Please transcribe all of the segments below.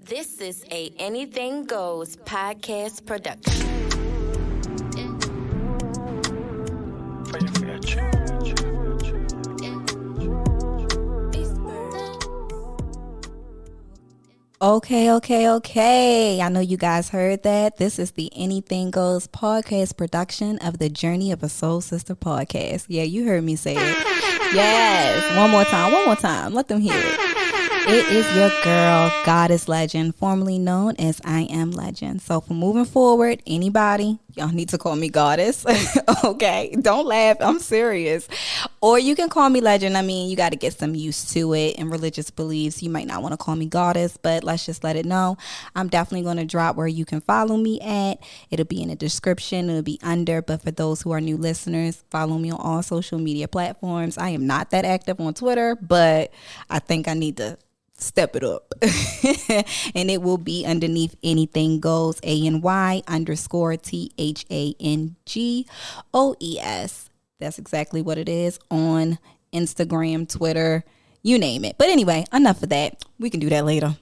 This is a Anything Goes podcast production. Okay. I know you guys heard that. This is the Anything Goes podcast production of the Journey of a Soul Sister podcast. Yeah, you heard me say it. Yes. One more time. Let them hear it. It is your girl, Goddess Legend, formerly known as I Am Legend. So for moving forward, anybody, y'all need to call me Goddess. Okay, don't laugh. I'm serious. Or you can call me Legend. I mean, you got to get some used to it and religious beliefs. You might not want to call me Goddess, but let's just let it know. I'm definitely going to drop where you can follow me at. It'll be in the description. It'll be under. But for those who are new listeners, follow me on all social media platforms. I am not that active on Twitter, but I think I need to step it up. And it will be underneath Anything Goes, ANY_THANGOES. That's exactly what it is on Instagram, Twitter, you name it. But anyway, enough of that. We can do that later.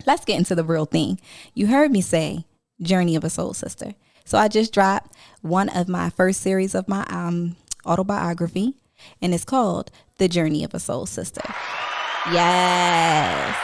Let's get into the real thing. You heard me say Journey of a Soul Sister. So I just dropped one of my first series of my autobiography, and it's called The Journey of a Soul Sister. Yes.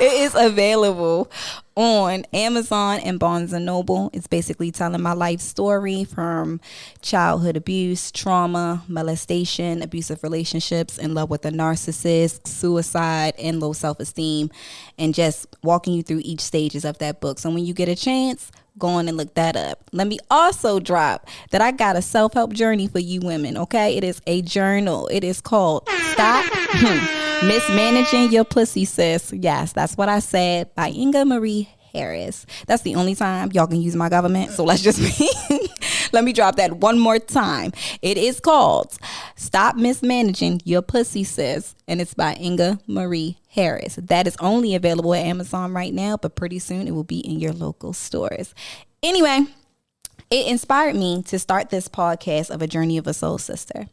It is available on Amazon and Barnes & Noble. It's basically telling my life story from childhood abuse, trauma, molestation, abusive relationships, in love with a narcissist, suicide, and low self-esteem, and just walking you through each stages of that book. So when you get a chance, go on and look that up. Let me also drop that I got a self-help journey for you women, okay? It is a journal. It is called Stop Mismanaging Your Pussy, Sis. Yes, that's what I said, by Inga Marie Harris. That's the only time y'all can use my government, so let's just let me drop that one more time. It is called Stop Mismanaging Your Pussy, Sis, and it's by Inga Marie Harris. That is only available at Amazon right now, but pretty soon it will be in your local stores. Anyway, it inspired me to start this podcast of A Journey of a Soul Sister.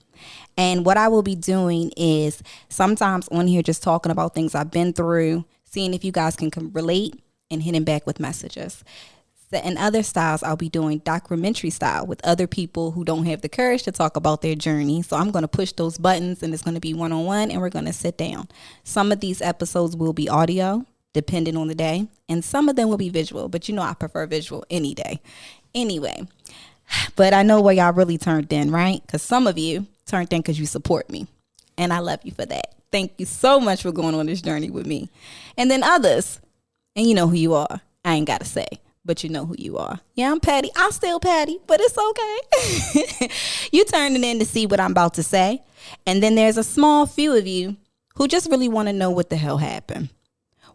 And what I will be doing is sometimes on here just talking about things I've been through, seeing if you guys can relate, and hitting back with messages. In other styles, I'll be doing documentary style with other people who don't have the courage to talk about their journey. So I'm going to push those buttons, and it's going to be one-on-one, and we're going to sit down. Some of these episodes will be audio, depending on the day, and some of them will be visual, but you know I prefer visual any day. Anyway, but I know where y'all really turned in, right? Because some of you turned in because you support me, and I love you for that. Thank you so much for going on this journey with me. And then others, and you know who you are. I ain't got to say, but you know who you are. Yeah, I'm petty. I'm still petty, but it's okay. You turning in to see what I'm about to say. And then there's a small few of you who just really want to know what the hell happened.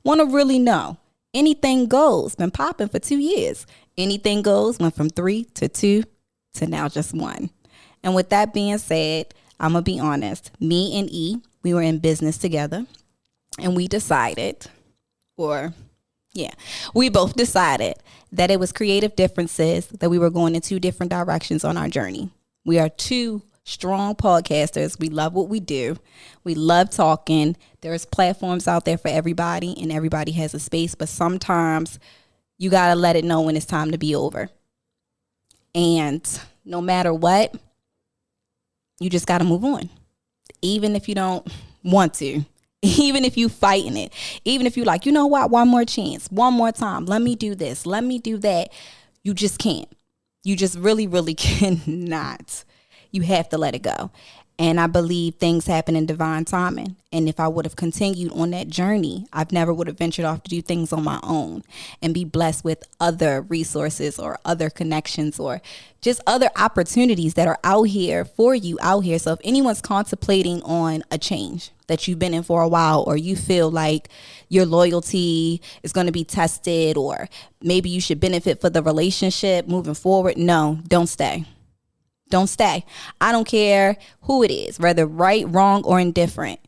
Want to really know. Anything Goes been popping for 2 years. Anything Goes went from 3 to 2 to now just 1. And with that being said, I'm going to be honest. Me and E, we were in business together, and we decided, we both decided that it was creative differences, that we were going in 2 different directions on our journey. We are 2 strong podcasters. We love what we do. We love talking. There's platforms out there for everybody, and everybody has a space, but sometimes you got to let it know when it's time to be over. And no matter what, you just got to move on. Even if you don't want to. Even if you fighting it, even if you like, you know what, one more chance, one more time, let me do this, let me do that. You just can't. You just really, really cannot. You have to let it go. And I believe things happen in divine timing. And if I would have continued on that journey, I've never would have ventured off to do things on my own and be blessed with other resources or other connections or just other opportunities that are out here for you out here. So if anyone's contemplating on a change that you've been in for a while, or you feel like your loyalty is going to be tested, or maybe you should benefit for the relationship moving forward, no, don't stay. Don't stay. I don't care who it is, whether right, wrong, or indifferent.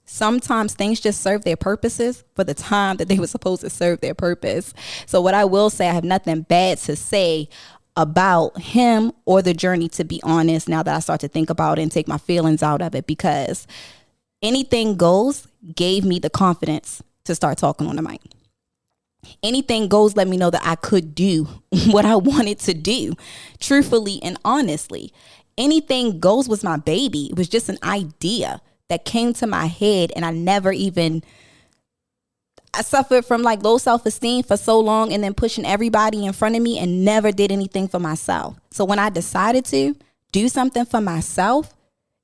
Sometimes things just serve their purposes for the time that they were supposed to serve their purpose. So what I will say, I have nothing bad to say about him or the journey, to be honest, now that I start to think about it and take my feelings out of it, because Anything Goes gave me the confidence to start talking on the mic. Anything Goes let me know that I could do what I wanted to do, truthfully and honestly. Anything Goes was my baby. It was just an idea that came to my head, and I suffered from like low self-esteem for so long, and then pushing everybody in front of me, and never did anything for myself. So when I decided to do something for myself,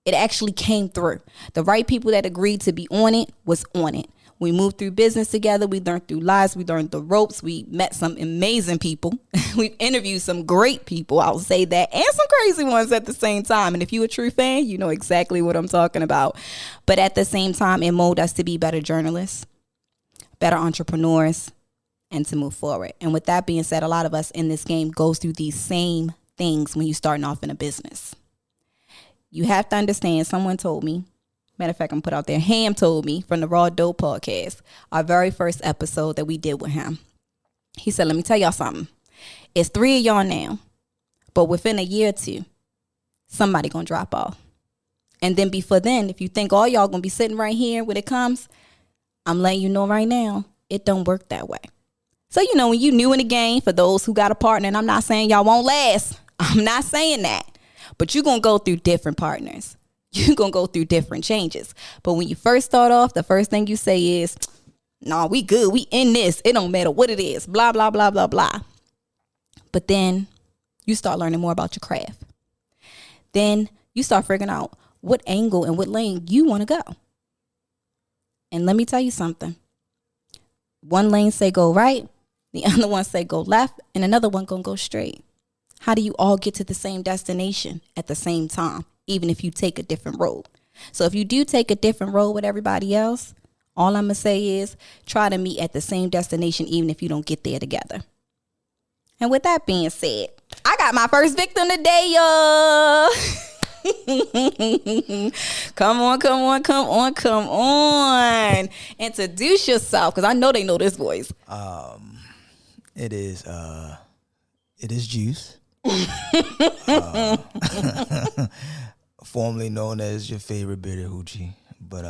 it actually came through. The right people that agreed to be on it was on it. We moved through business together. We learned through lives. We learned the ropes. We met some amazing people. We've interviewed some great people, I'll say that, and some crazy ones at the same time. And if you're a true fan, you know exactly what I'm talking about. But at the same time, it molded us to be better journalists, better entrepreneurs, and to move forward. And with that being said, a lot of us in this game goes through these same things when you're starting off in a business. You have to understand, someone told me, matter of fact, I'm put out there, Ham told me from the Raw Dope podcast, our very first episode that we did with him. He said, let me tell y'all something. It's 3 of y'all now, but within a year or two, somebody gonna drop off. And then before then, if you think all y'all gonna be sitting right here when it comes, I'm letting you know right now, it don't work that way. So, you know, when you new in the game, for those who got a partner, and I'm not saying y'all won't last. I'm not saying that. But you're going to go through different partners. You're going to go through different changes. But when you first start off, the first thing you say is, nah, we good. We in this. It don't matter what it is. Blah, blah, blah, blah, blah. But then you start learning more about your craft. Then you start figuring out what angle and what lane you want to go. And let me tell you something. One lane say go right. The other one say go left. And another one going to go straight. How do you all get to the same destination at the same time, even if you take a different road? So if you do take a different road with everybody else, all I'm going to say is try to meet at the same destination, even if you don't get there together. And with that being said, I got my first victim today, y'all. Come on. Introduce yourself, because I know they know this voice. It is Joose. Formerly known as your favorite bitter hoochie, but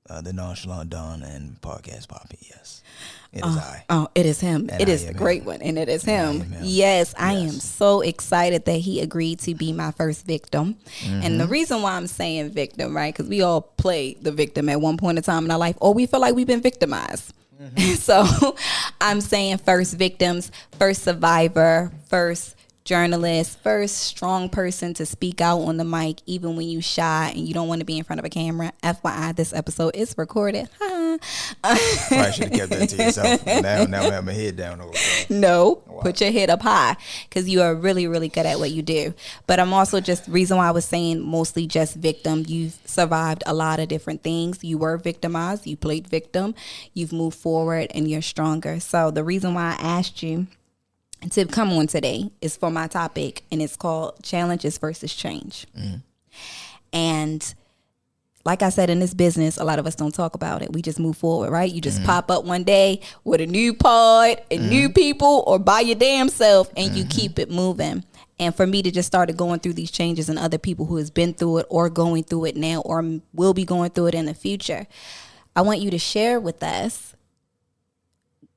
the nonchalant Don and podcast Poppy. Yes, it is I. Oh, it is him. And it is the great one, and it is him. Yes, I am so excited that he agreed to be my first victim. Mm-hmm. And the reason why I'm saying victim, right? Because we all play the victim at one point in time in our life, or we feel like we've been victimized. Mm-hmm. So I'm saying first victims, first survivor, first journalist, first strong person to speak out on the mic, even when you shy and you don't want to be in front of a camera. FYI, this episode is recorded. Probably should have kept that to yourself. Now I have my head down over there. No, wow. Put your head up high, because you are really, really good at what you do. But I'm also just, reason why I was saying mostly just victim, you've survived a lot of different things. You were victimized, you played victim, you've moved forward, and you're stronger. So the reason why I asked you to come on today is for my topic, and it's called Challenges versus Change. Mm. And like I said, in this business, a lot of us don't talk about it. We just move forward, right? You just pop up one day with a new pod and new people, or by your damn self, and you keep it moving. And for me to just started going through these changes, and other people who has been through it or going through it now or will be going through it in the future, I want you to share with us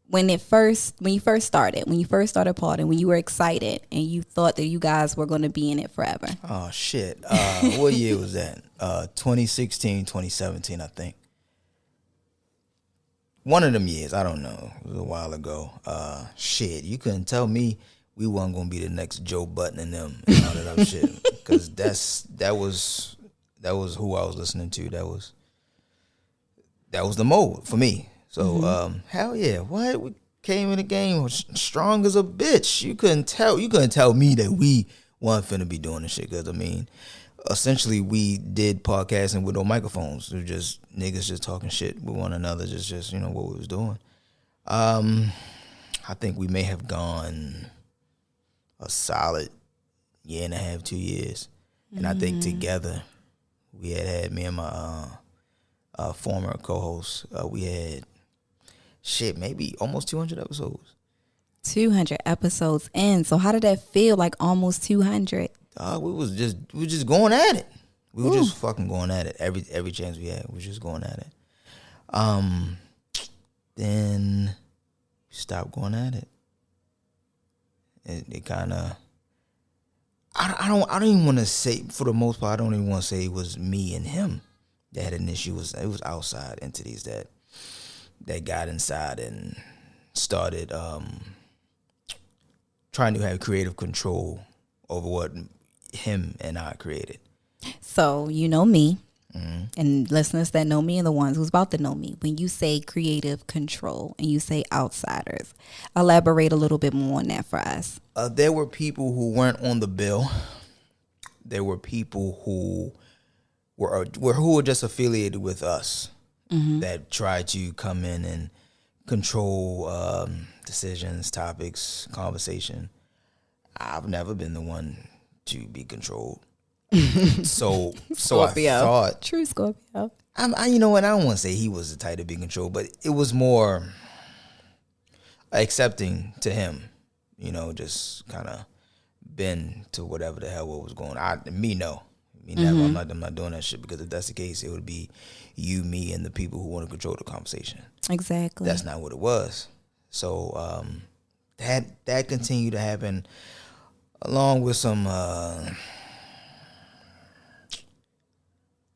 when you first started podding, when you were excited and you thought that you guys were going to be in it forever. Oh, shit. What year was that? 2016, 2017, I think. One of them years. I don't know. It was a while ago. Shit, you couldn't tell me we wasn't going to be the next Joe Budden and them and all that other shit. Because that was who I was listening to. That was the mode for me. So hell yeah, what, we came in the game strong as a bitch. You couldn't tell me that we weren't finna be doing this shit, because I mean, essentially we did podcasting with no microphones. It was just niggas just talking shit with one another, just you know what we was doing. I think we may have gone a solid year and a half, 2 years, and I think together we had me and my former co-host, we had maybe almost 200 episodes. 200 episodes in. So how did that feel, like almost 200? We was just going at it. We were just fucking going at it every chance we had. We were just going at it. Then we stopped going at it. It kind of. I don't even want to say, for the most part, I don't even want to say it was me and him that had an issue. It was outside entities that got inside and started trying to have creative control over what him and I created. So you know me, and listeners that know me and the ones who's about to know me. When you say creative control and you say outsiders, elaborate a little bit more on that for us. There were people who weren't on the bill. There were people who were just affiliated with us that tried to come in and control decisions, topics, conversation. I've never been the one to be controlled. So I thought, true Scorpio. You know what? I don't want to say he was the type to be controlled, but it was more accepting to him. You know, just kind of bend to whatever the hell what was going on. Never. I'm not doing that shit, because if that's the case, it would be you, me, and the people who want to control the conversation. Exactly. That's not what it was. So that continued to happen, along with some.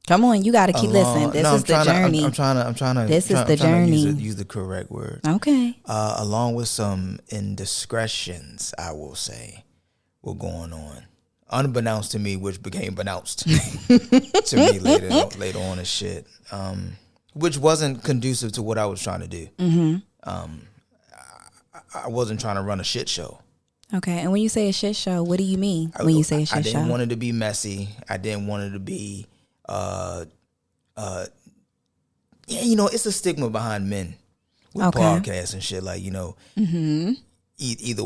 Come on, you got to keep listening. This is the journey. I'm trying to. This is the journey. Use the correct word. Okay. Along with some indiscretions, I will say, were going on, unbeknownst to me, which became announced to me later on and shit, which wasn't conducive to what I was trying to do. I wasn't trying to run a shit show. Okay, and when you say a shit show, what do you mean when you say a shit show? I didn't want it to be messy. I didn't want it to be. You know, it's a stigma behind men with podcasts and shit. Like, you know, either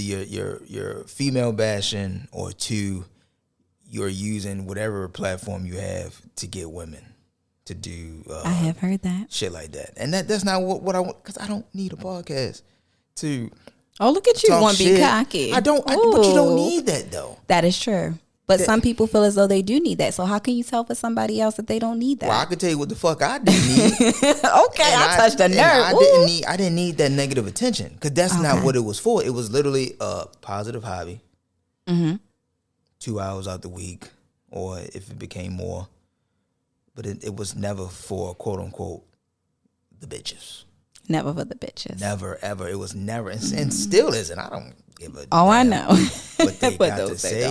you're female bashing, or two, you're using whatever platform you have to get women to do. I have heard that shit like that, and that's not what I want, because I don't need a podcast to. Oh, look at you, want to be cocky. I don't. But you don't need that though. That is true. But some people feel as though they do need that. So how can you tell for somebody else that they don't need that? Well, I can tell you what the fuck I didn't need. Okay, I touched a nerve. I didn't need that negative attention, because that's not what it was for. It was literally a positive hobby. 2 hours out the week, or if it became more. But it was never for, quote unquote, the bitches. Never for the bitches. Never, ever. It was never, and still isn't. I don't give a damn. I know. But they got to say,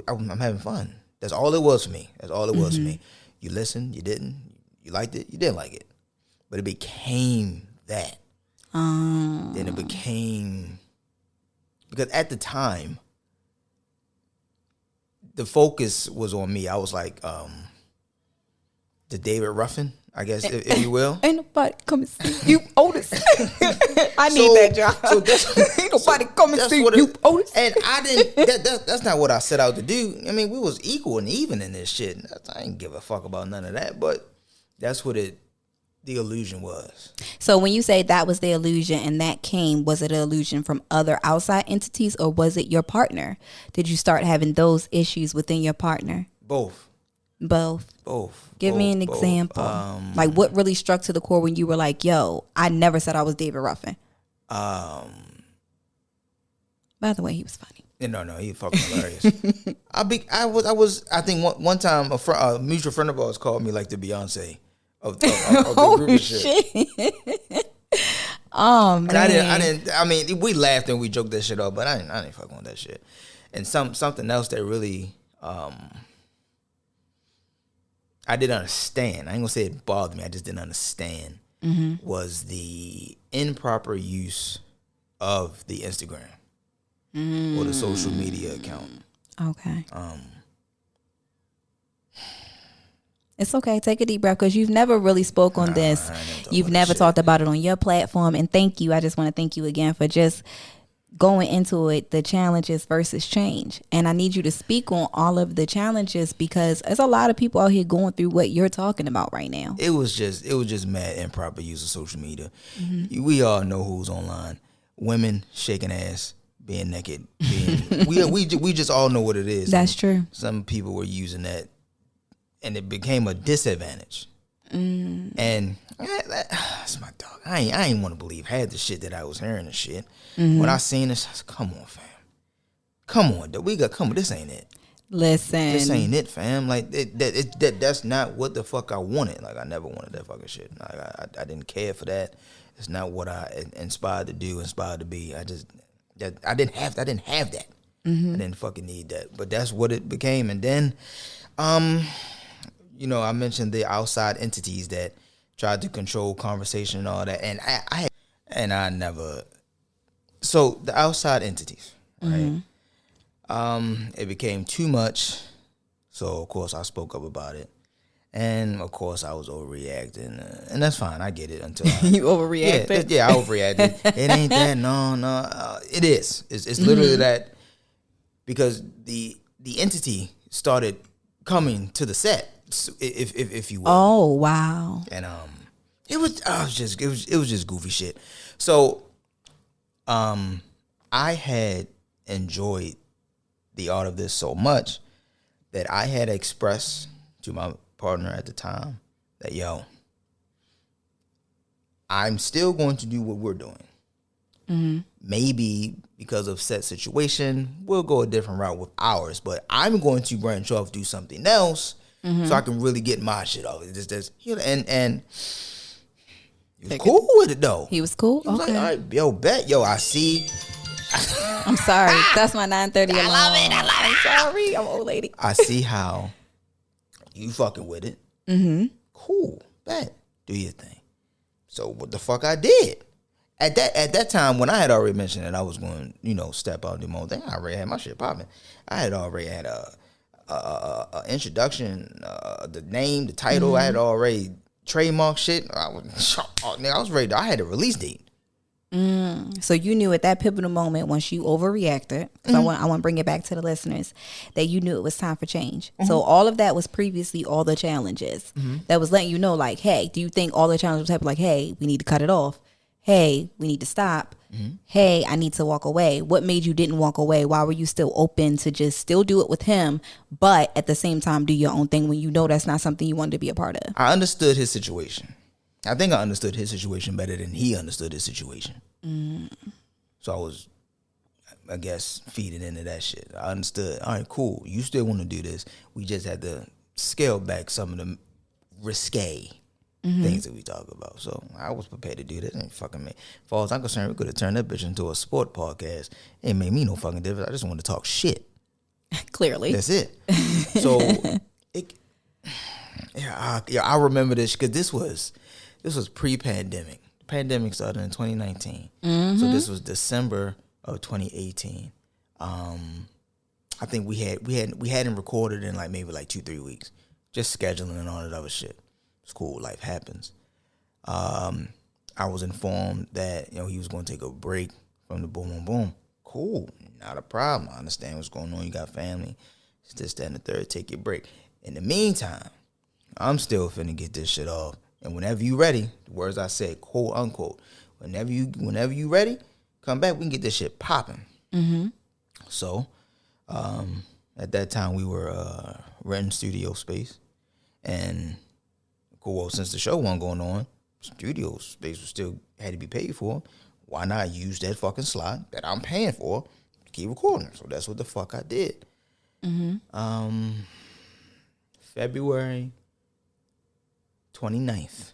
I'm having fun. That's all it was for me. That's all it was for me. You listened, you didn't. You liked it, you didn't like it. But it became that. Then it became, because at the time, the focus was on me. I was like the David Ruffin, I guess, if you will. Ain't nobody come and see you, Otis. I need that job. So ain't nobody come and see you, Otis. And I didn't. That's not what I set out to do. I mean, we was equal and even in this shit. I didn't give a fuck about none of that. But that's what the illusion was. So when you say that was the illusion, and that was it an illusion from other outside entities, or was it your partner? Did you start having those issues within your partner? Both. Give me an example. Like, what really struck to the core when you were like, yo, I never said I was David Ruffin. By the way, he was funny. No, he fucking hilarious. I think one time a mutual friend of ours called me like the Beyonce of the group of shit. Oh, man. And I mean, we laughed and we joked that shit up, but I didn't fuck with that shit. And something else that really I didn't understand. I ain't gonna say it bothered me. I just didn't understand. Was the improper use of the Instagram or the social media account. Okay. It's okay. Take a deep breath, because you've never really spoke on this. You've never talked about it on your platform. And thank you. I just want to thank you again for just going into it, the challenges versus change. And I need you to speak on all of the challenges, because there's a lot of people out here going through what you're talking about right now. It was just mad improper use of social media. We all know who's online. Women shaking ass, being naked. We just all know what it is. That's true. Some people were using that, and it became a disadvantage. And that's my dog. I ain't want to believe half the shit that I was hearing and shit. When I seen this, I said, "Come on, fam. Come on, dude. Come on. This ain't it. Listen, This ain't it, fam. Like that's not what the fuck I wanted. Like I never wanted that fucking shit. Like I didn't care for that. It's not what I inspired to do, inspired to be. I didn't have that. I didn't fucking need that. But that's what it became. And then, you know, I mentioned the outside entities that tried to control conversation and all that. And I never. So the outside entities, right? It became too much. So of course I spoke up about it. And of course I was overreacting, and that's fine. I get it until you overreacted. Yeah, I overreacted. It ain't that. No. It is. It's literally that, because the entity started coming to the set, if you will. Oh wow! And it was just goofy shit. So, I had enjoyed the art of this so much that I had expressed to my partner at the time that, yo, I'm still going to do what we're doing. Maybe because of set situation, we'll go a different route with ours, but I'm going to branch off, do something else, so I can really get my shit off. It's just, you know, and he was cool with it though. He was cool. He was Okay. like, all right, yo, bet, yo, I see. I'm sorry. That's my 9:30 alarm. I love it. I'm sorry. I'm an old lady. I see how you fucking with it. Cool. Bet. Do your thing. So what the fuck I did. At that time, when I had already mentioned that I was going, you know, step out and do my own thing, I already had my shit popping. I had already had a introduction, the name, the title. I had already trademark shit. I was ready. I had a release date. So you knew at that pivotal moment, once you overreacted, so I want to bring it back to the listeners, that you knew it was time for change. So all of that was previously all the challenges that was letting you know, like, hey, do you think all the challenges happen? Like, hey, we need to cut it off. Hey, we need to stop. Hey, I need to walk away. What made you didn't walk away? Why were you still open to just still do it with him, but at the same time do your own thing when you know that's not something you wanted to be a part of? I understood his situation. I think I understood his situation better than he understood his situation. So I was, I guess, feeding into that shit. I understood. All right, cool. You still want to do this. We just had to scale back some of the risque things that we talk about. So I was prepared to do this. Ain't fucking me. As far as I'm concerned, we could have turned that bitch into a sport podcast. It ain't made me no fucking difference. I just want to talk shit. Clearly. That's it. So, I remember this because this was pre-pandemic. The pandemic started in 2019. So this was December of 2018. I think we hadn't recorded in like maybe like 2-3 weeks. Just scheduling and all that other shit. It's cool. Life happens. I was informed that, you know, he was going to take a break from the boom, boom, boom. Cool. Not a problem. I understand what's going on. You got family. It's this, that, and the third. Take your break. In the meantime, I'm still finna get this shit off. And whenever you ready, the words I said, quote unquote, whenever you ready, come back. We can get this shit popping. So, at that time we were renting studio space, and cool. Well, since the show wasn't going on, studio space was still had to be paid for. Why not use that fucking slot that I'm paying for to keep recording? So that's what the fuck I did. February 29th,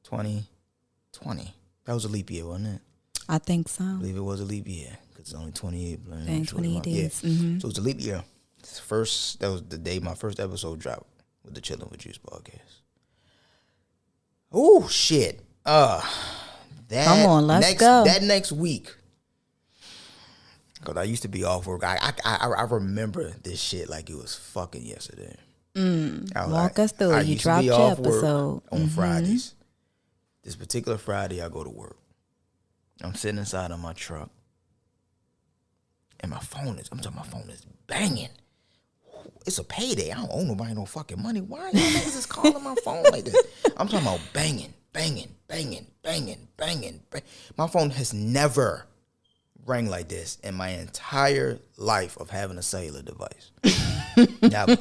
2020. That was a leap year, wasn't it? I think so. I believe it was a leap year because it's only 28. And 28 days. Yeah. So it was a leap year. That was the day my first episode dropped with the Chiilin with Joose podcast. Oh shit! Come on, let's go. That next week, because I used to be off work. I remember this shit like it was fucking yesterday. Walk us through. You dropped your episode on Fridays. This particular Friday, I go to work. I'm sitting inside of my truck, and my phone is banging. It's a payday. I don't owe nobody no fucking money. Why y'all niggas is calling my phone like this? I'm talking about banging. My phone has never rang like this in my entire life of having a cellular device. Never.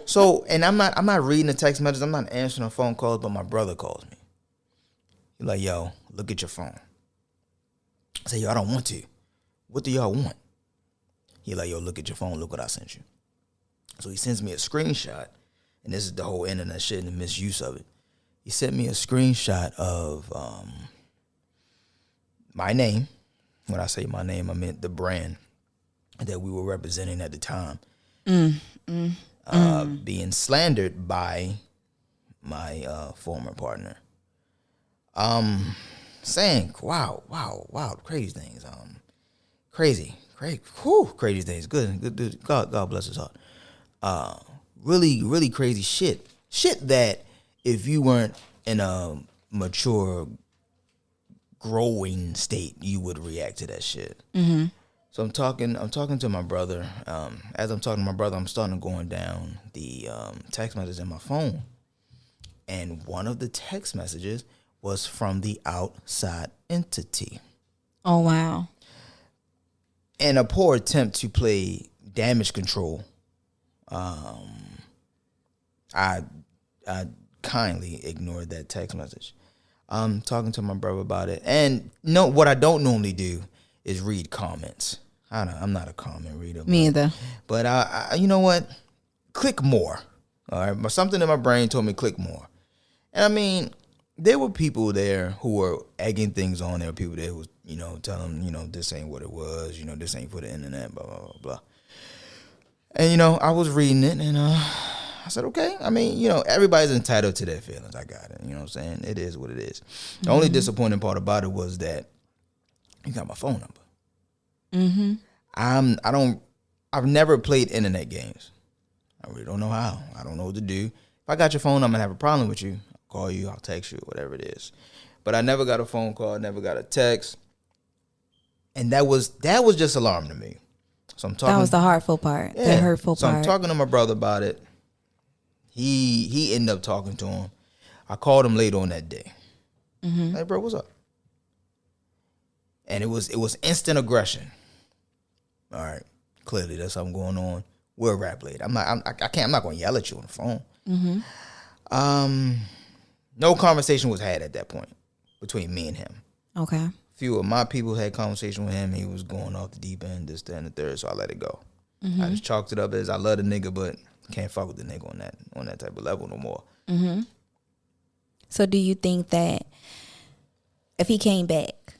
So, and I'm not reading the text messages. I'm not answering the phone calls, but my brother calls me. He's like, yo, look at your phone. I say, yo, I don't want to. What do y'all want? He like, yo, look at your phone. Look what I sent you. So he sends me a screenshot, and this is the whole internet shit and the misuse of it. He sent me a screenshot of my name. When I say my name, I meant the brand that we were representing at the time. Being slandered by my former partner. Saying, wow, crazy things. Crazy things. Good. God bless his heart. Really crazy shit. Shit that if you weren't in a mature, growing state, you would react to that shit. Mm-hmm. So I'm talking to my brother. As I'm talking to my brother, I'm starting going down the text messages in my phone. And one of the text messages was from the outside entity. Oh, wow. In a poor attempt to play damage control, I kindly ignored that text message. I'm talking to my brother about it. And no, what I don't normally do is read comments. I'm not a comment reader. Me either. But I you know what? Click more. All right. But something in my brain told me click more. And I mean, there were people there who were egging things on. There were people there who was, telling them, this ain't what it was. This ain't for the internet, blah, blah, blah, blah. And, I was reading it and I said, okay. I mean, everybody's entitled to their feelings. I got it. You know what I'm saying? It is what it is. Mm-hmm. The only disappointing part about it was that you got my phone number. Mm-hmm. I've never played internet games. I really don't know how. I don't know what to do. If I got your phone, I'm gonna have a problem with you. I'll call you, I'll text you, whatever it is. But I never got a phone call, never got a text. And that was just alarming to me. So I'm talking. That was the hurtful part. Yeah. The hurtful so part. I'm talking to my brother about it. He ended up talking to him. I called him later on that day. Mm-hmm. Hey, bro, what's up? And it was instant aggression. All right, clearly there's something going on. We're a rap late. I'm not going to yell at you on the phone. Mm-hmm. No conversation was had at that point between me and him. Okay. Few of my people had conversation with him. He was going off the deep end, this, that, and the third. So I let it go. Mm-hmm. I just chalked it up as I love the nigga, but can't fuck with the nigga on that type of level no more. Mm-hmm. So do you think that if he came back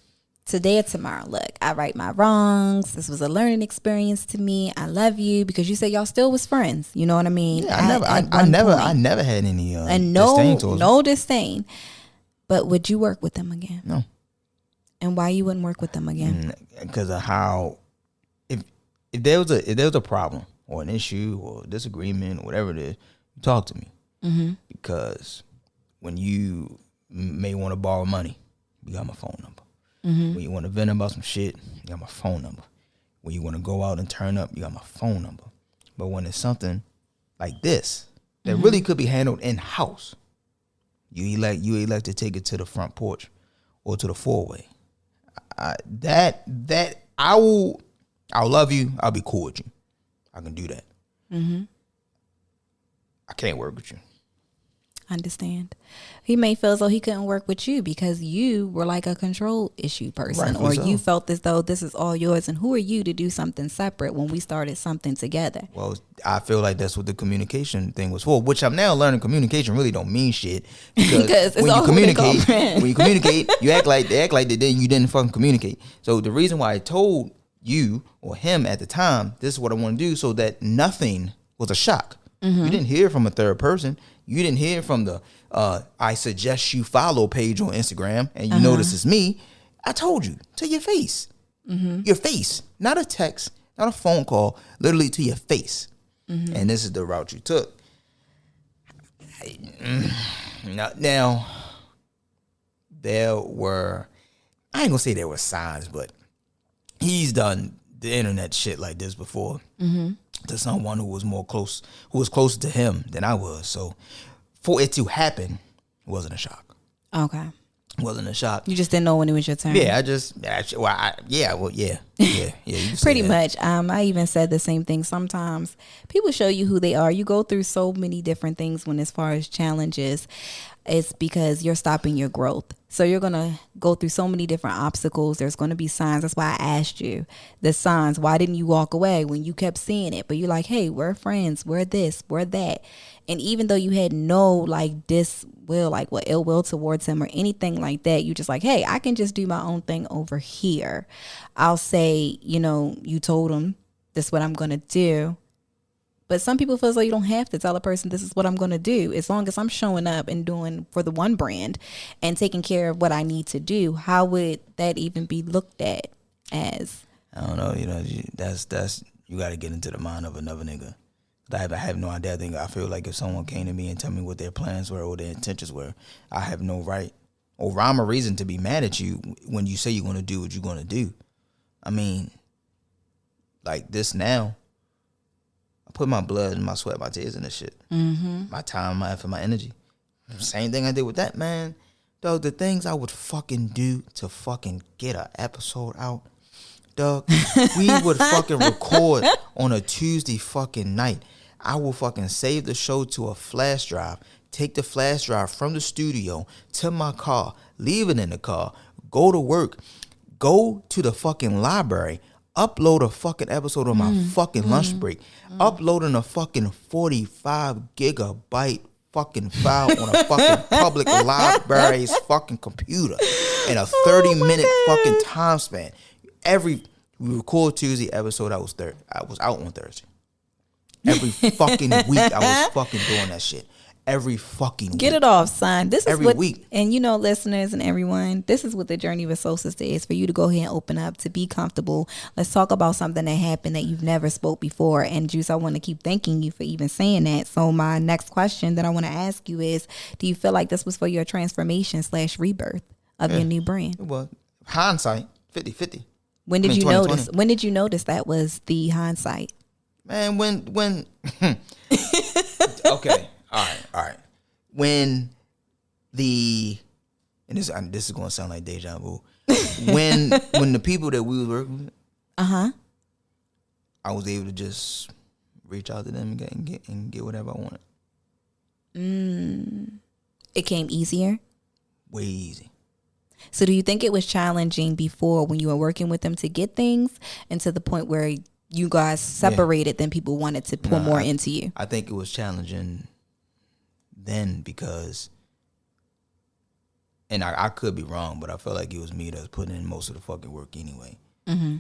today or tomorrow, look, I right my wrongs. This was a learning experience to me. I love you, because you said y'all still was friends. You know what I mean? Yeah, I never had any and disdain towards him. No disdain. But would you work with them again? No. And why you wouldn't work with them again? Because of how, if there was a problem or an issue or disagreement or whatever it is, you talk to me. Mm-hmm. Because when you may want to borrow money, you got my phone number. Mm-hmm. When you want to vent about some shit, you got my phone number. When you want to go out and turn up, you got my phone number. But when it's something like this that really could be handled in house, you elect to take it to the front porch or to the four-way. I'll love you. I'll be cool with you. I can do that. Mm-hmm. I can't work with you. Understand. He may feel as though he couldn't work with you because you were like a control issue person, or you felt as though this is all yours, and who are you to do something separate when we started something together? Well, I feel like that's what the communication thing was for, which I'm now learning communication really don't mean shit, because when you communicate, you act like you didn't fucking communicate. So the reason why I told you or him at the time, this is what I want to do, so that nothing was a shock. Mm-hmm. You didn't hear from a third person. You didn't hear from the I suggest you follow page on Instagram and you notice it's me. I told you to your face. Mm-hmm. Your face. Not a text, not a phone call, literally to your face. Mm-hmm. And this is the route you took. Now, there were, I ain't gonna say there were signs, but he's done the internet shit like this before. Mm-hmm. To someone who was closer to him than I was. So for it to happen, it wasn't a shock. Okay. Wasn't a shock. You just didn't know when it was your turn. Yeah, yeah. You Pretty much. I even said the same thing. Sometimes people show you who they are. You go through so many different things when, as far as challenges, it's because you're stopping your growth. So you're going to go through so many different obstacles. There's going to be signs. That's why I asked you the signs. Why didn't you walk away when you kept seeing it? But you're like, hey, we're friends. We're this, we're that. And even though you had no like ill will towards him or anything like that, you just like, hey, I can just do my own thing over here. I'll say, you told him this is what I'm going to do. But some people feel as though you don't have to tell a person this is what I'm going to do. As long as I'm showing up and doing for the one brand and taking care of what I need to do, how would that even be looked at as? I don't know. That's you got to get into the mind of another nigga. I have no idea. I feel like if someone came to me and tell me what their plans were or their intentions were, I have no right or rhyme or reason to be mad at you when you say you're going to do what you're going to do. I mean, like this now, I put my blood and my sweat, my tears in this shit. Mm-hmm. My time, my effort, my energy. Same thing I did with that, man. Dog, the things I would fucking do to fucking get an episode out. Dog, we would fucking record on a Tuesday fucking night. I will fucking save the show to a flash drive, take the flash drive from the studio to my car, leave it in the car, go to work, go to the fucking library, upload a fucking episode on my fucking lunch break, uploading a fucking 45 gigabyte fucking file on a fucking public library's fucking computer in a 30-minute fucking time span. We record Tuesday episode. I was out on Thursday. Every fucking week I was fucking doing that shit. Every fucking week. Get it off, son. This is every week. And listeners and everyone, this is what the journey with Soul Sister is, for you to go ahead and open up, to be comfortable. Let's talk about something that happened that you've never spoke before. And Juice, I want to keep thanking you for even saying that. So my next question that I want to ask you is, do you feel like this was for your transformation / rebirth of your new brand? Well, hindsight, 50-50. When did you notice? When did you notice that was the hindsight? Man, when okay, all right. When and this is gonna sound like deja vu. When the people that we was working with, I was able to just reach out to them and get whatever I wanted. It came easier. Way easy. So do you think it was challenging before when you were working with them to get things, and to the point where you guys separated, then people wanted to pour more into you? I think it was challenging then because, and I could be wrong, but I felt like it was me that was putting in most of the fucking work anyway. Mm-hmm.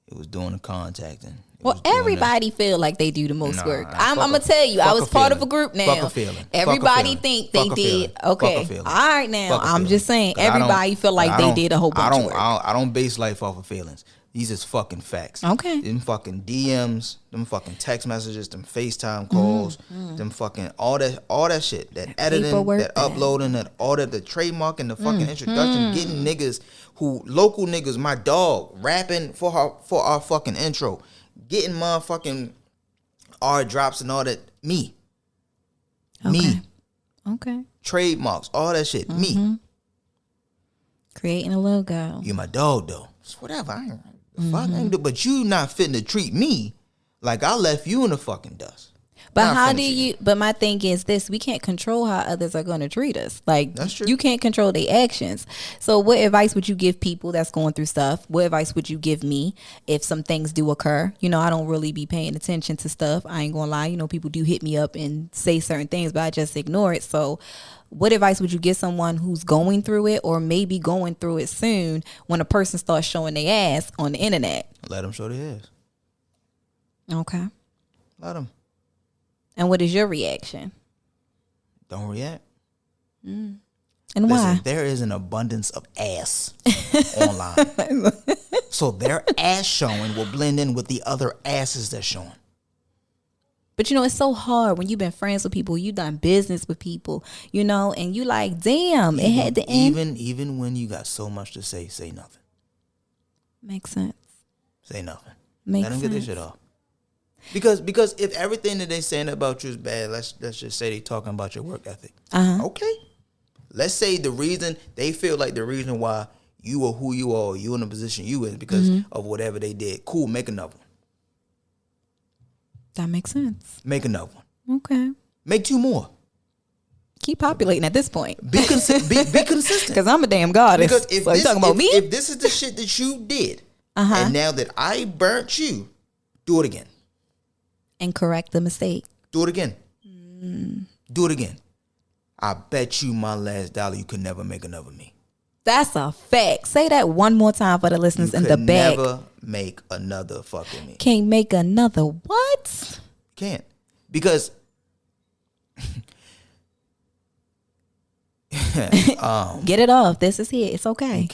It was doing the contacting. Well, everybody feel like they do the most work. I'm gonna tell you, I was part of a group now. Fuck a feeling. Everybody think they did. Okay, all right now. I'm just saying, everybody feel like they did a whole bunch of work. I don't base life off of feelings. These is fucking facts. Okay. Them fucking DMs, them fucking text messages, them FaceTime calls, them fucking all that shit. That editing, Paperwork, that uploading, that all that, the trademarking, the fucking introduction, getting niggas local niggas, my dog, rapping for our fucking intro, getting motherfucking our drops and all that. Me. Okay. Trademarks, all that shit. Me. Creating a logo. You my dog though. It's whatever. I ain't but you not fitting to treat me like I left you in the fucking dust. But but my thing is this: we can't control how others are going to treat us. Like, that's true. You can't control their actions. So what advice would you give people that's going through stuff? What advice would you give me if some things do occur? I don't really be paying attention to stuff. I ain't gonna lie. People do hit me up and say certain things, but I just ignore it. So what advice would you give someone who's going through it, or maybe going through it soon, when a person starts showing their ass on the internet? Let them show their ass. Okay. Let them. And what is your reaction? Don't react. And Listen, why? there is an abundance of ass online. So their ass showing will blend in with the other asses they're showing. But it's so hard when you've been friends with people, you done business with people, and you like, damn, it had to end. Even when you got so much to say nothing. Makes sense. Say nothing. Makes Let them sense. get this shit off. Because if everything that they saying about you is bad, let's just say they talking about your work ethic. Uh-huh. Okay. let's say the reason they feel like the reason why you are who you are, you in the position you in because of whatever they did. Cool, make another one. That makes sense. Make another one. Okay. Make 2 more. Keep populating at this point. Be consistent. Because I'm a damn goddess. Because if so you talking about me? If this is the shit that you did, and now that I burnt you, do it again. And correct the mistake. Do it again. Do it again. I bet you my last dollar you could never make another me. That's a fact. Say that one more time for the listeners You in the could back. never make another fucking me. Can't make another what? Can't. Because get it off. This is it. It's okay. you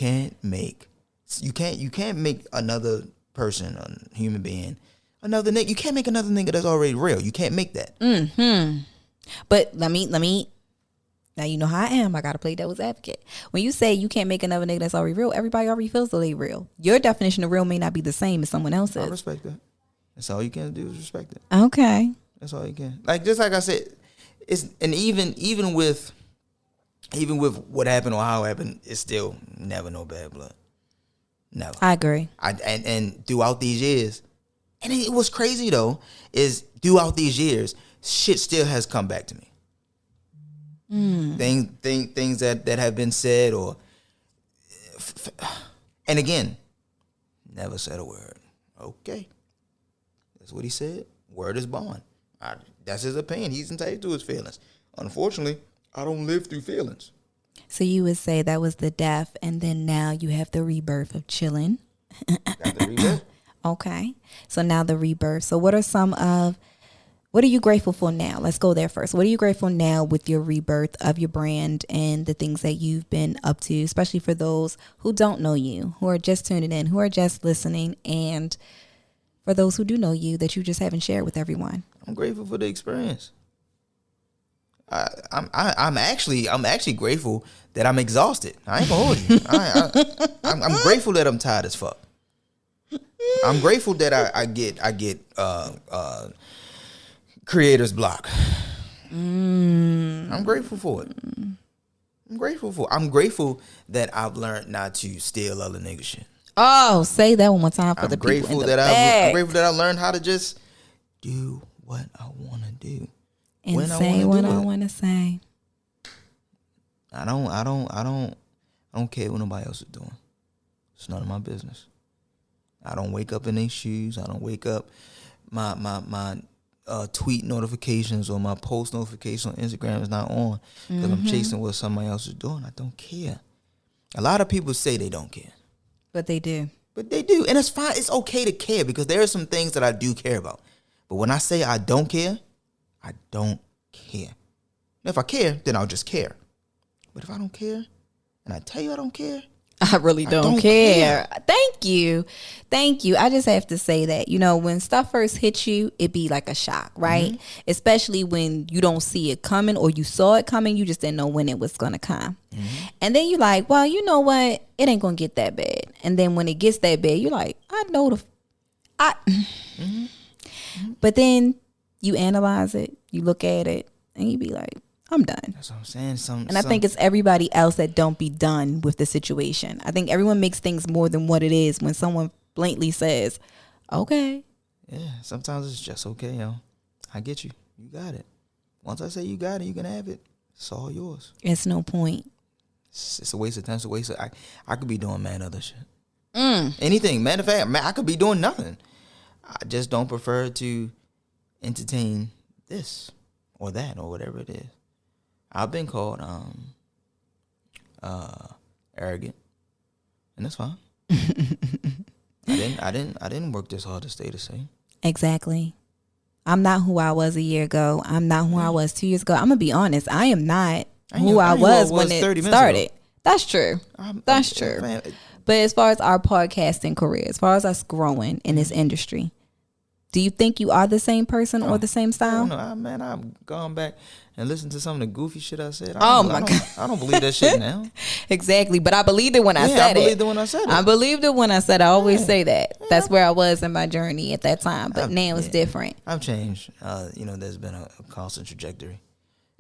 can't make another person, a human being, another nigga. You can't make another nigga that's already real. You can't make that. But let me. Now you know how I am. I gotta play devil's advocate. When you say you can't make another nigga that's already real, everybody already feels that they real. Your definition of real may not be the same as someone else's. I respect that. That's all you can do is respect it. Okay. That's all you can. Just like I said, it's and even with what happened or how it happened, it's still never no bad blood. Never. I agree. And throughout these years, and it was crazy though, is throughout these years, shit still has come back to me. Things that have been said and again, never said a word. Okay. That's what he said. Word is bond. That's his opinion. He's entitled to his feelings. Unfortunately, I don't live through feelings. So you would say that was the death, and then now you have the rebirth of chiilin. Got the rebirth. Okay. So now the rebirth. So what are you grateful for now? Let's go there first. What are you grateful now with your rebirth of your brand and the things that you've been up to, especially for those who don't know you, who are just tuning in, who are just listening, and for those who do know you that you just haven't shared with everyone? I'm grateful for the experience. I'm actually grateful that I'm exhausted. I ain't gonna hold you. I'm grateful that I'm tired as fuck. I'm grateful that I get creator's block. I'm grateful for it. I'm grateful that I've learned not to steal other nigga shit. Oh, say that one more time for the people in the back. I'm grateful that I learned how to just do what I want to do and say what I want to say. I don't care what nobody else is doing. It's none of my business. I don't wake up in their shoes. I don't wake up my tweet notifications or my post notification on Instagram is not on because I'm chasing what somebody else is doing. I don't care. A lot of people say they don't care. But they do. But they do. And it's fine. It's okay to care because there are some things that I do care about. But when I say I don't care, I don't care. And if I care, then I'll just care. But if I don't care and I tell you I don't care, I really don't care. Thank you. I just have to say that, when stuff first hits you, it be like a shock, right? Especially when you don't see it coming or you saw it coming, you just didn't know when it was going to come. And then you're like, well, you know what? It ain't going to get that bad. And then when it gets that bad, you're like, I know But then you analyze it, you look at it, and you be like, I'm done. That's what I'm saying. I think it's everybody else that don't be done with the situation. I think everyone makes things more than what it is when someone blatantly says, okay. Yeah, sometimes it's just okay, yo. I get you. You got it. Once I say you got it, you can have it. It's all yours. It's no point. It's a waste of time. It's a waste of... I could be doing mad other shit. Anything. Matter of fact, I could be doing nothing. I just don't prefer to entertain this or that or whatever it is. I've been called arrogant, and that's fine. I didn't work this hard to stay the same. Exactly. I'm not who I was a year ago. I'm not who I was 2 years ago. I'm gonna be honest. I am not who I was when it started. That's true. That's true. Man. But as far as our podcasting career, as far as us growing in this industry, do you think you are the same person or the same style? No, I've gone back and listened to some of the goofy shit I said. Oh my God. I don't believe that shit now. Exactly. But I believed it when I said it. I believed it when I said it. I believed it when I said it. I always say that. Yeah. That's where I was in my journey at that time. But now it's different. I've changed. There's been a constant trajectory.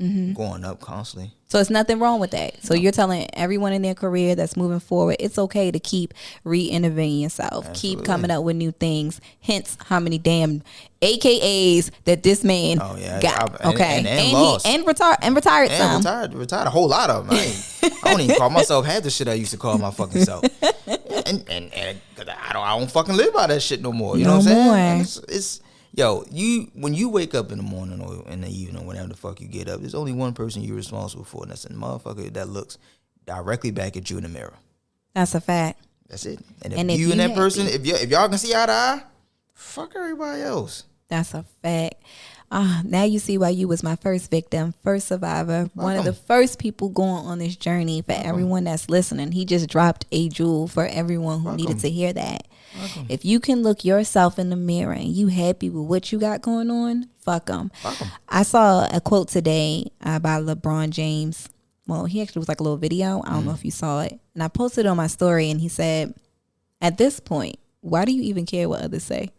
going up constantly. So it's nothing wrong with that. So you're telling everyone in their career that's moving forward, it's okay to keep re-innovating yourself. Absolutely. Keep coming up with new things. Hence how many damn AKAs that this man got. And lost. And retired some. Retired a whole lot of them. I don't even call myself half the shit I used to call my fucking self. and cause I don't fucking live by that shit no more. You know what I'm saying? It's yo, when you wake up in the morning or in the evening, whenever the fuck you get up, there's only one person you're responsible for, and that's the motherfucker that looks directly back at you in the mirror. That's a fact. That's it. And if you and that person, if y'all can see eye to eye, fuck everybody else. That's a fact. Now you see why you was my first victim, first survivor, one of the first people going on this journey. For everyone that's listening, he just dropped a jewel for everyone who needed to hear that. If you can look yourself in the mirror and you happy with what you got going on, fuck them. I saw a quote today by LeBron James. Well, he actually was like a little video. I don't know if you saw it. And I posted it on my story, and he said, at this point, why do you even care what others say?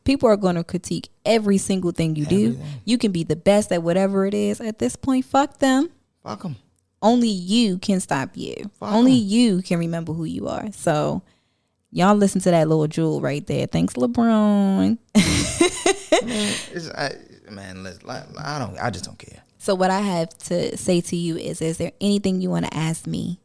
People are going to critique every single thing you do. You can be the best at whatever it is. At this point, fuck them. Fuck them. Only you can stop you. Only you can remember who you are. So y'all listen to that little jewel right there. Thanks, LeBron. I just don't care. So what I have to say to you is there anything you want to ask me?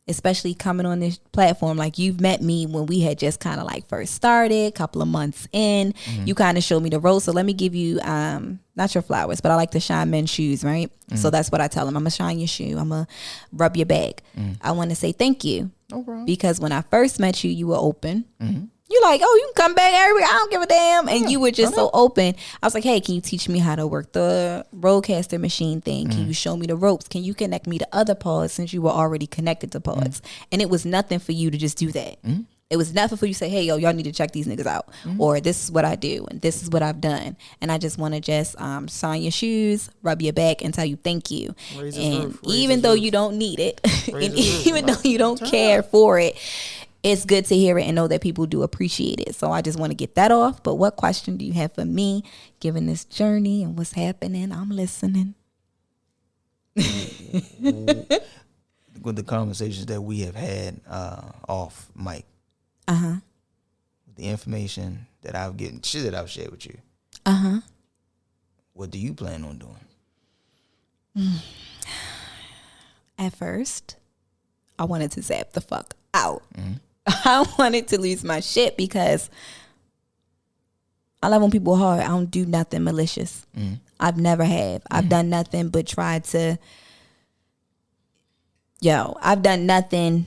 Especially coming on this platform, like you've met me when we had just kind of like first started, a couple of months in. You kind of showed me the ropes. So let me give you, not your flowers, but I like to shine men's shoes, right? So that's what I tell them. I'm going to shine your shoe. I'm going to rub your back. I want to say thank you. No problem. Because when I first met you, you were open. You're like, oh, you can come back every week. I don't give a damn. And you were just so open. I was like, hey, can you teach me how to work the roadcaster machine thing? Can you show me the ropes? Can you connect me to other pods since you were already connected to pods? And it was nothing for you to just do that. It was nothing for you to say, hey, yo, y'all need to check these niggas out. Or this is what I do. And this is what I've done. And I just want to just sign your shoes, rub your back, and tell you thank you. And even though you don't need it, and even though you don't care for it, it's good to hear it and know that people do appreciate it. So I just want to get that off. But what question do you have for me, given this journey and what's happening? I'm listening. With the conversations that we have had off mic. The information that I've gotten, shit that I've shared with you. What do you plan on doing? At first, I wanted to zap the fuck out. I wanted to lose my shit because I love when people hard. I don't do nothing malicious. I've never have. I've done nothing but tried to. I've done nothing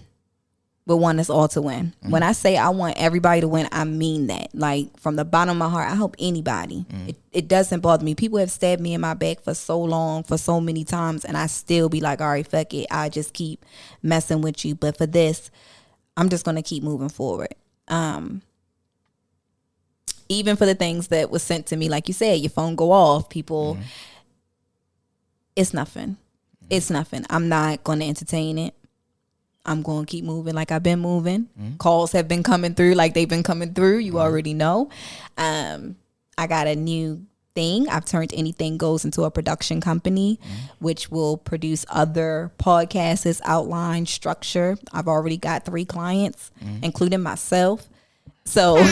but want us all to win. When I say I want everybody to win, I mean that. Like from the bottom of my heart, I hope anybody. It doesn't bother me. People have stabbed me in my back for so long, for so many times, and I still be like, all right, fuck it. I just keep messing with you. But for this, I'm just going to keep moving forward. Even for the things that was sent to me, like you said, your phone go off, people, it's nothing. It's nothing. I'm not going to entertain it. I'm going to keep moving like I've been moving. Calls have been coming through like they've been coming through. You already know. I got a new thing. I've turned Anythangoes into a production company, which will produce other podcasts, outline, structure. I've already got 3 clients, including myself. So,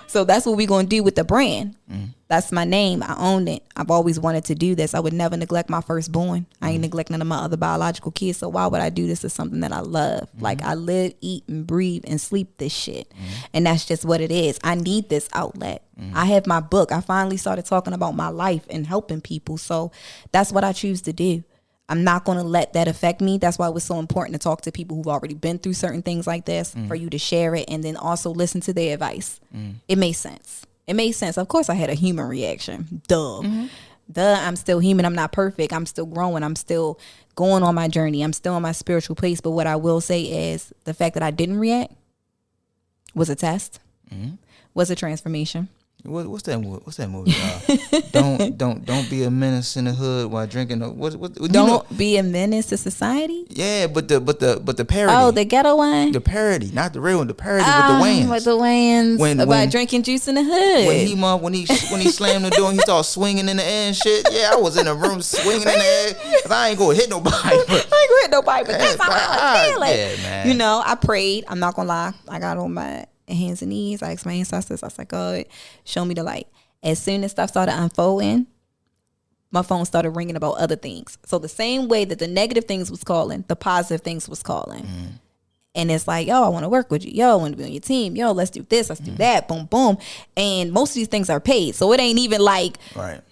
so that's what we're going to do with the brand. That's my name. I own it. I've always wanted to do this. I would never neglect my firstborn. I ain't neglect none of my other biological kids. So why would I do this to something that I love? Like I live, eat, and breathe and sleep this shit. And that's just what it is. I need this outlet. I have my book. I finally started talking about my life and helping people. So that's what I choose to do. I'm not going to let that affect me. That's why it was so important to talk to people who've already been through certain things like this, for you to share it and then also listen to their advice. It made sense. It made sense. Of course, I had a human reaction. I'm still human. I'm not perfect. I'm still growing. I'm still going on my journey. I'm still in my spiritual place. But what I will say is the fact that I didn't react was a test, was a transformation. What's that movie? Don't be a menace in the hood while drinking. Don't be a menace to society. Yeah, but the parody. Oh, the ghetto one. The parody, not the real one. The parody with the Wayans. With the Wayans about drinking juice in the hood. When he slammed the door and he started swinging in the air and shit. Yeah, I was in the room swinging in the air because I ain't gonna hit nobody. But that's how I feel it. Yeah, man. I prayed. I'm not gonna lie. I got on my hands and knees. I asked my ancestors. I was like, God, show me the light. As soon as stuff started unfolding, my phone started ringing about other things. So the same way that the negative things was calling, the positive things was calling. And it's like, yo, I want to work with you. Yo, I want to be on your team. Yo, let's do this. Let's do that. Boom, boom. And most of these things are paid. So it ain't even like, right.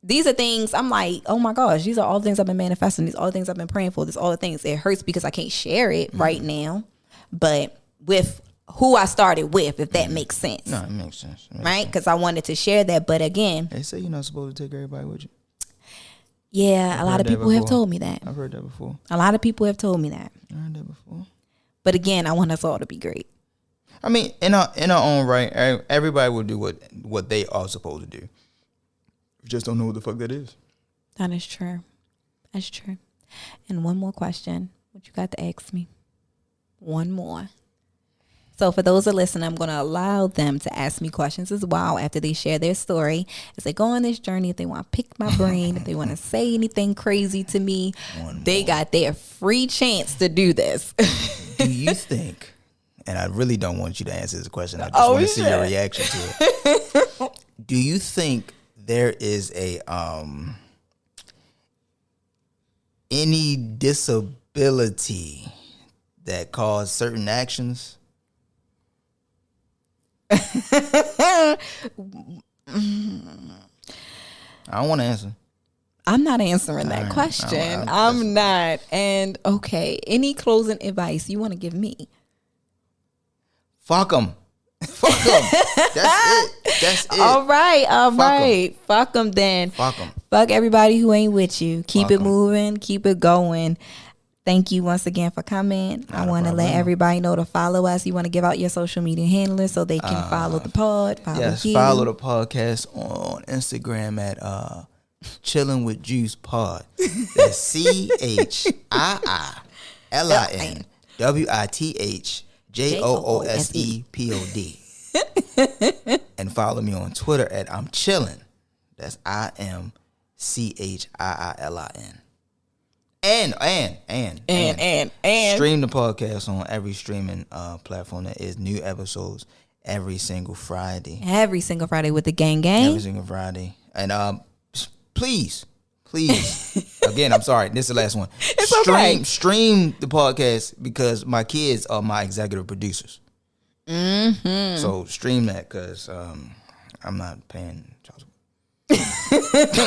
These are things I'm like, oh my gosh, these are all the things I've been manifesting. These are all the things I've been praying for. These are all the things. It hurts because I can't share it right now. But with who I started with, if that makes sense. No, it makes sense. Right? Because I wanted to share that. But again. They say you're not supposed to take everybody with you. Yeah, a lot of people have told me that. I've heard that before. A lot of people have told me that. I heard that before. But again, I want us all to be great. I mean, in our own right, everybody will do what they are supposed to do. We just don't know what the fuck that is. That is true. That's true. And one more question. What you got to ask me? One more. So for those that listen, I'm going to allow them to ask me questions as well after they share their story. As they go on this journey, if they want to pick my brain, if they want to say anything crazy to me, they got their free chance to do this. Do you think, and I really don't want you to answer this question, I just want to see your reaction to it. Do you think there is any disability that cause certain actions? I don't want to answer. I'm not answering that question. I'm not. And okay, any closing advice you want to give me? Fuck them. Fuck them. That's it. All right. Fuck them then. Fuck them. Fuck everybody who ain't with you. Keep it moving. Keep it going. Thank you once again for coming. I want to let everybody know to follow us. You want to give out your social media handlers so they can follow the pod, follow you. Follow the podcast on Instagram at chiilinwithjoosepod. That's chiilinwithjoosepod. And follow me on Twitter at I'm Chillin. That's IMCHIILIN. And stream the podcast on every streaming platform. That is new episodes every single Friday. Every single Friday with the gang. Every single Friday. And please. Again, I'm sorry. This is the last one. Stream the podcast because my kids are my executive producers. Mm-hmm. So stream that because I'm not paying child support.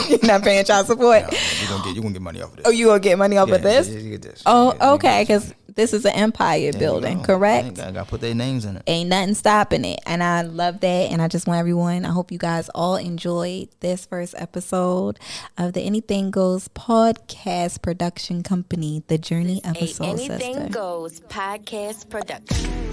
You're not paying child support? No, you're gonna get money off of this. Oh, you gonna get money off of this? You get this. Oh, okay, because this is an empire building, correct? I gotta put their names in it. Ain't nothing stopping it. And I love that. And I just want everyone, I hope you guys all enjoyed this first episode of the Anything Goes podcast production company, the Journey of a Soul Sister. Anything Goes podcast production.